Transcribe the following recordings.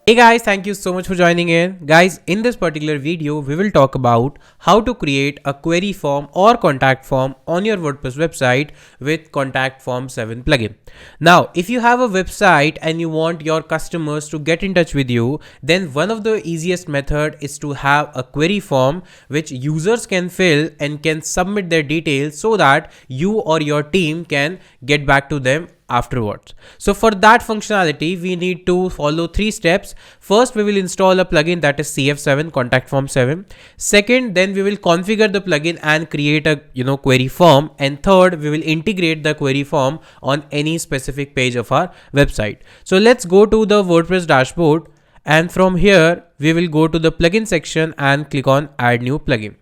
Hey guys, thank you so much for joining in. Guys, in this particular video, we will talk about how to create a query form or contact form on your WordPress website with Contact Form 7 plugin. Now, if you have a website and you want your customers to get in touch with you, then one of the easiest method is to have a query form which users can fill and can submit their details so that you or your team can get back to them afterwards. So for that functionality, we need to follow 3 steps. First, we will install a plugin that is CF7 Contact Form 7. Second, then we will configure the plugin and create a query form. And third, we will integrate the query form on any specific page of our website. So let's go to the WordPress dashboard, and from here we will go to the plugin section and click on add new plugin.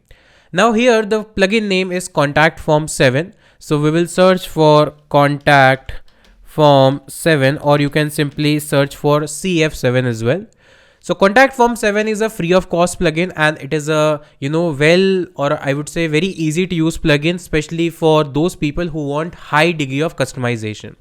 Now here the plugin name is Contact Form 7. So we will search for Contact Form 7, or you can simply search for CF7 as well. So Contact Form 7 is a free of cost plugin, and it is a or I would say very easy to use plugin, especially for those people who want high degree of customization.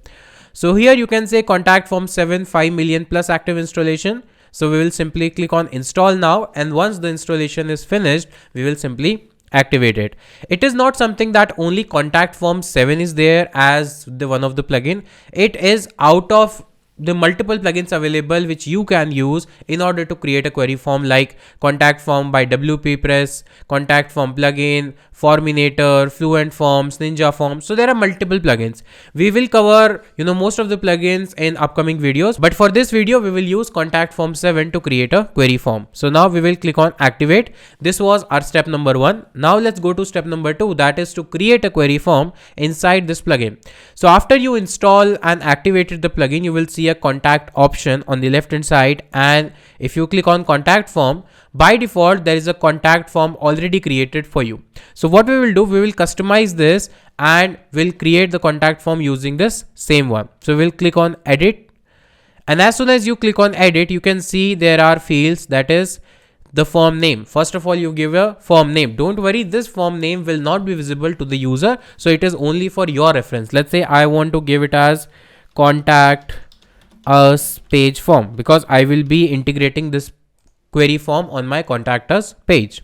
So here you can say Contact Form 7 5 million plus active installation. So we will simply click on install now, and once the installation is finished, we will simply activate it. It is not something that only Contact Form 7 is there as the one of the plugin. It is out of the multiple plugins available which you can use in order to create a query form, like Contact Form by WPress, Contact Form plugin, Forminator, Fluent Forms, Ninja Forms. So there are multiple plugins. We will cover most of the plugins in upcoming videos, but for this video we will use Contact Form 7 to create a query form. So now we will click on activate. This was our step number 1. Now let's go to step number 2, that is to create a query form inside this plugin. So after you install and activated the plugin, you will see a contact option on the left hand side, and if you click on contact form, by default there is a contact form already created for you. So what we will do, we will customize this and we'll create the contact form using this same one. So we'll click on edit, and as soon as you click on edit, you can see there are fields, that is the form name. First of all, you give a form name. Don't worry, this form name will not be visible to the user, so it is only for your reference. Let's say I want to give it as contact us page form, because I will be integrating this query form on my contact us page.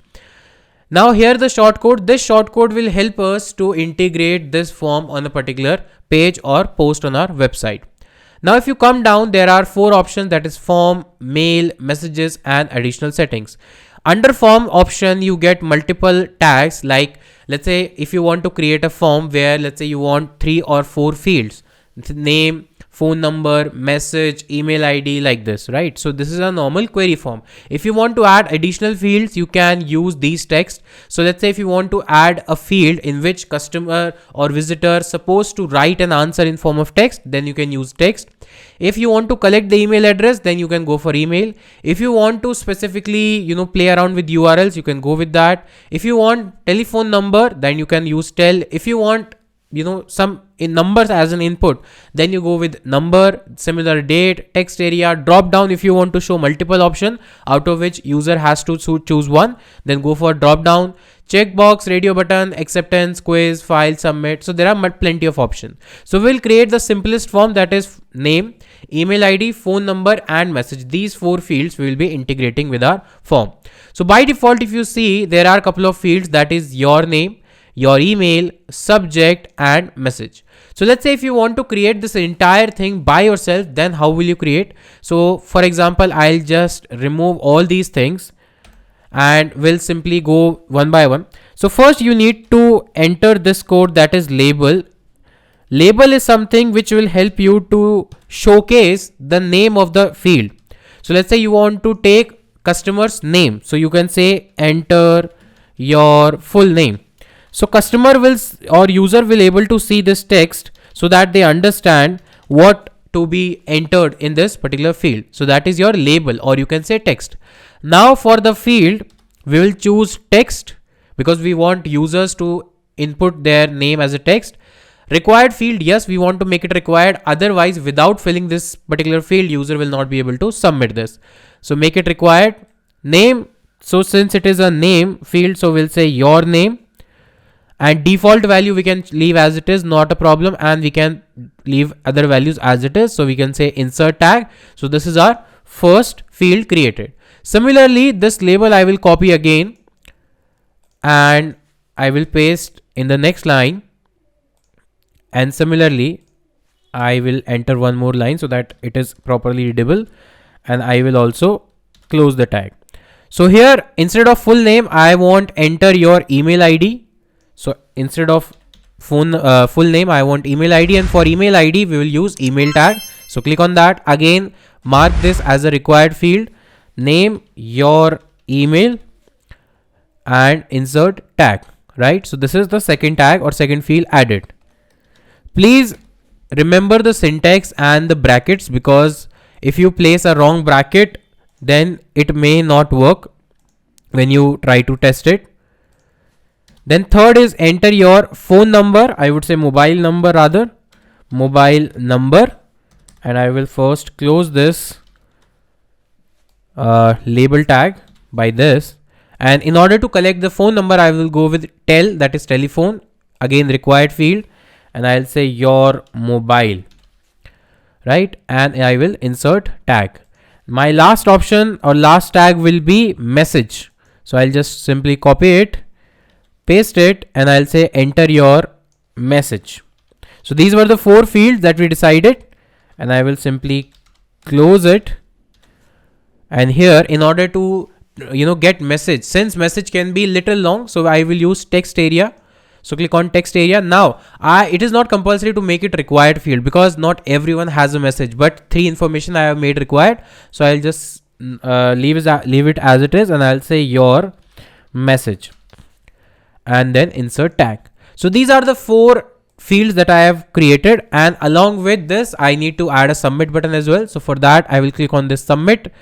Now here the shortcode, this shortcode will help us to integrate this form on a particular page or post on our website. Now if you come down, there are 4 options, that is form, mail, messages and additional settings. Under form option, you get multiple tags, like let's say if you want to create a form where let's say you want 3 or 4 fields, name, phone number, message, email ID, like this, right? So this is a normal query form. If you want to add additional fields, you can use these text. So let's say if you want to add a field in which customer or visitor supposed to write an answer in form of text, then you can use text. If you want to collect the email address, then you can go for email. If you want to specifically play around with URLs, you can go with that. If you want telephone number, then you can use tel. If you want some in numbers as an input, then you go with number, similar date, text area, drop down. If you want to show multiple option out of which user has to choose one, then go for drop down, checkbox, radio button, acceptance, quiz, file, submit. So there are plenty of options. So we'll create the simplest form, that is name, email ID, phone number and message. These 4 fields we will be integrating with our form. So by default, if you see, there are a couple of fields, that is your name, your email, subject and message. So let's say if you want to create this entire thing by yourself, then how will you create? So for example, I'll just remove all these things and we'll simply go one by one. So first you need to enter this code, that is label. Label is something which will help you to showcase the name of the field. So let's say you want to take customer's name. So you can say enter your full name. So customer will or user will able to see this text so that they understand what to be entered in this particular field. So that is your label, or you can say text. Now for the field, we will choose text because we want users to input their name as a text. Required field, yes, we want to make it required. Otherwise, without filling this particular field, user will not be able to submit this. So make it required. Name. So since it is a name field, so we'll say your name. And default value we can leave as it is, not a problem, and we can leave other values as it is. So we can say insert tag. So this is our first field created. Similarly, this label I will copy again and I will paste in the next line. And similarly, I will enter one more line so that it is properly readable, and I will also close the tag. So here, instead of full name, I want enter your email ID. So instead of full name, I want email ID, and for email ID, we will use email tag. So click on that. Again, mark this as a required field, name your email and insert tag, right? So this is the second tag or second field added. Please remember the syntax and the brackets, because if you place a wrong bracket, then it may not work when you try to test it. Then third is enter your phone number. I would say mobile number rather, mobile number. And I will first close this label tag by this. And in order to collect the phone number, I will go with tel, that is telephone, again required field, and I'll say your mobile, right? And I will insert tag. My last option or last tag will be message. So I'll just simply copy it, paste it, and I'll say enter your message. So these were the 4 fields that we decided, and I will simply close it. And here, in order to get message, since message can be little long, so I will use text area. So click on text area. Now it is not compulsory to make it required field, because not everyone has a message, but 3 information I have made required. So I'll just leave it as it is, and I'll say your message and then insert tag. So these are the 4 fields that I have created, and along with this I need to add a submit button as well. So for that I will click on this submit,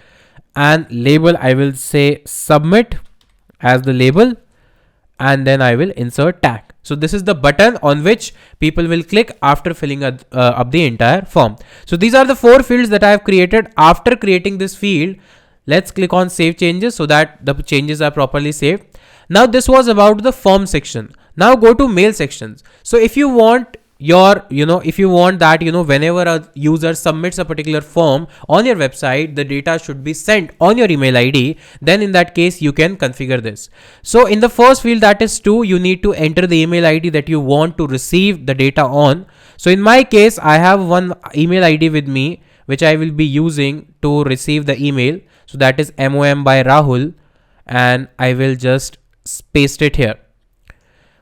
and label I will say submit as the label, and then I will insert tag. So this is the button on which people will click after filling up the entire form. So these are the 4 fields that I have created. After creating this field, let's click on save changes so that the changes are properly saved. Now this was about the form section. Now go to mail sections. So if you want that, whenever a user submits a particular form on your website, the data should be sent on your email ID, then in that case, you can configure this. So in the first field, that is 2, you need to enter the email ID that you want to receive the data on. So in my case, I have one email ID with me, which I will be using to receive the email. So that is MOM by Rahul, and I will just paste it here.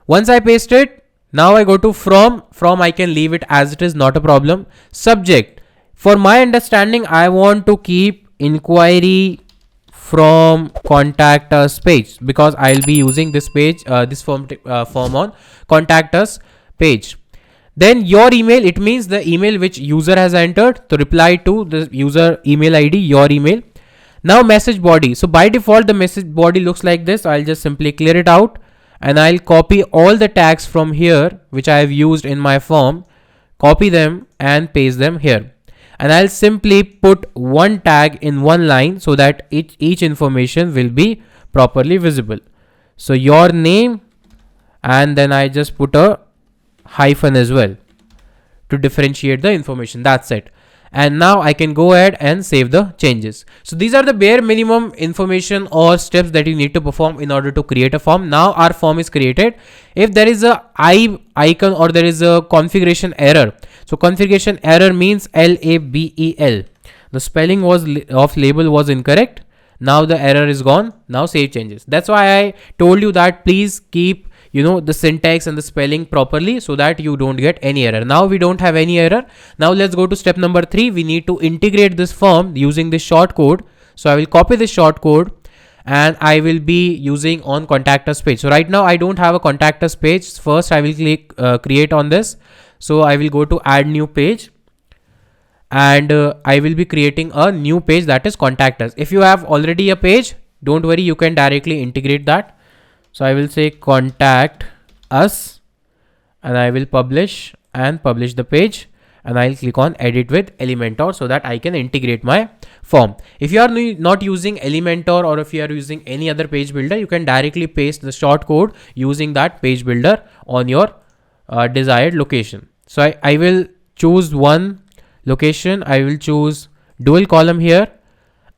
Once I paste it, now I go to from I can leave it as it is, not a problem. Subject, for my understanding, I want to keep inquiry from contact us page, because I'll be using this page, this form on contact us page. Then your email, it means the email which user has entered to reply to the user email ID, your email. Now message body. So by default, the message body looks like this. I'll just simply clear it out, and I'll copy all the tags from here, which I have used in my form, copy them and paste them here. And I'll simply put one tag in one line so that each information will be properly visible. So your name, and then I just put a hyphen as well to differentiate the information. That's it. And now I can go ahead and save the changes. So these are the bare minimum information or steps that you need to perform in order to create a form. Now our form is created. If there is a icon or there is a configuration error, so configuration error means LABEL. The spelling of label was incorrect. Now the error is gone. Now save changes. That's why I told you that please keep the syntax and the spelling properly so that you don't get any error. Now we don't have any error. Now let's go to step number 3. We need to integrate this form using this short code. So I will copy this short code and I will be using on contact us page. So right now I don't have a contact us page. First I will click create on this. So I will go to add new page, and I will be creating a new page, that is contact us. If you have already a page, don't worry, you can directly integrate that. So I will say contact us, and I will publish the page, and I'll click on edit with Elementor so that I can integrate my form. If you are not using Elementor, or if you are using any other page builder, you can directly paste the short code using that page builder on your desired location. So I will choose one location. I will choose dual column here,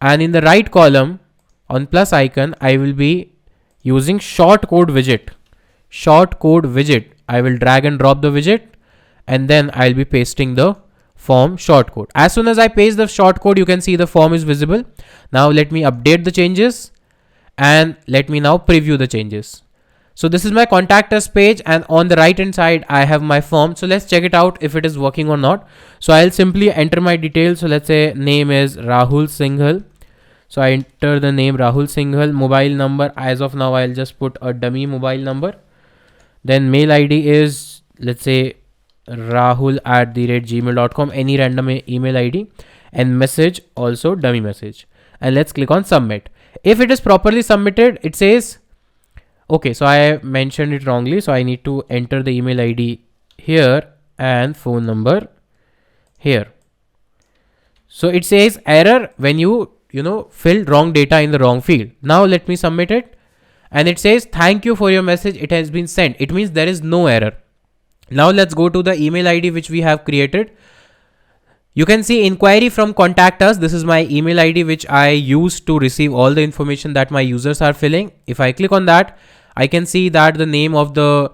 And in the right column on plus icon, I will be using short code widget. Short code widget. I will drag and drop the widget, and then I'll be pasting the form shortcode. As soon as I paste the shortcode, you can see the form is visible. Now let me update the changes, and let me now preview the changes. So this is my contact us page, and on the right hand side I have my form. So let's check it out if it is working or not. So I'll simply enter my details. So let's say name is Rahul Singhal. So I enter the name Rahul Singhal. Mobile number, as of now I'll just put a dummy mobile number. Then mail ID is, let's say, rahul@gmail.com, any random email ID, and message also dummy message. And let's click on submit. If it is properly submitted, it says, okay, so I mentioned it wrongly. So I need to enter the email ID here and phone number here. So it says error when you filled wrong data in the wrong field. Now let me submit it. And it says, thank you for your message. It has been sent. It means there is no error. Now let's go to the email ID which we have created. You can see inquiry from contact us. This is my email ID which I use to receive all the information that my users are filling. If I click on that, I can see that the name of the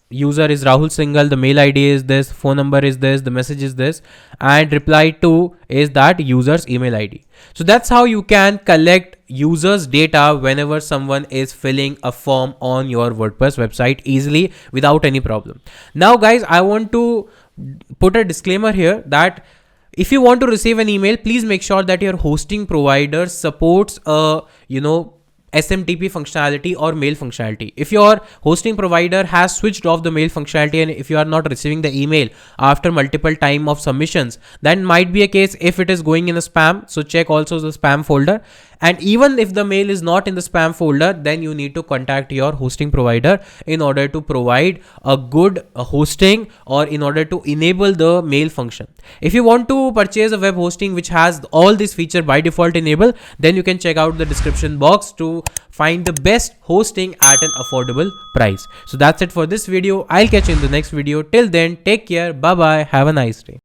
user is Rahul Singhal, the mail ID is this, phone number is this, the message is this, and reply to is that user's email ID. So that's how you can collect users data whenever someone is filling a form on your WordPress website easily without any problem. Now guys, I want to put a disclaimer here that if you want to receive an email, please make sure that your hosting provider supports SMTP functionality or mail functionality. If your hosting provider has switched off the mail functionality, and if you are not receiving the email after multiple time of submissions, then might be a case if it is going in a spam. So check also the spam folder. And even if the mail is not in the spam folder, then you need to contact your hosting provider in order to provide a good hosting, or in order to enable the mail function. If you want to purchase a web hosting which has all these features by default enabled, then you can check out the description box to find the best hosting at an affordable price. So that's it for this video. I'll catch you in the next video. Till then, take care. Bye bye. Have a nice day.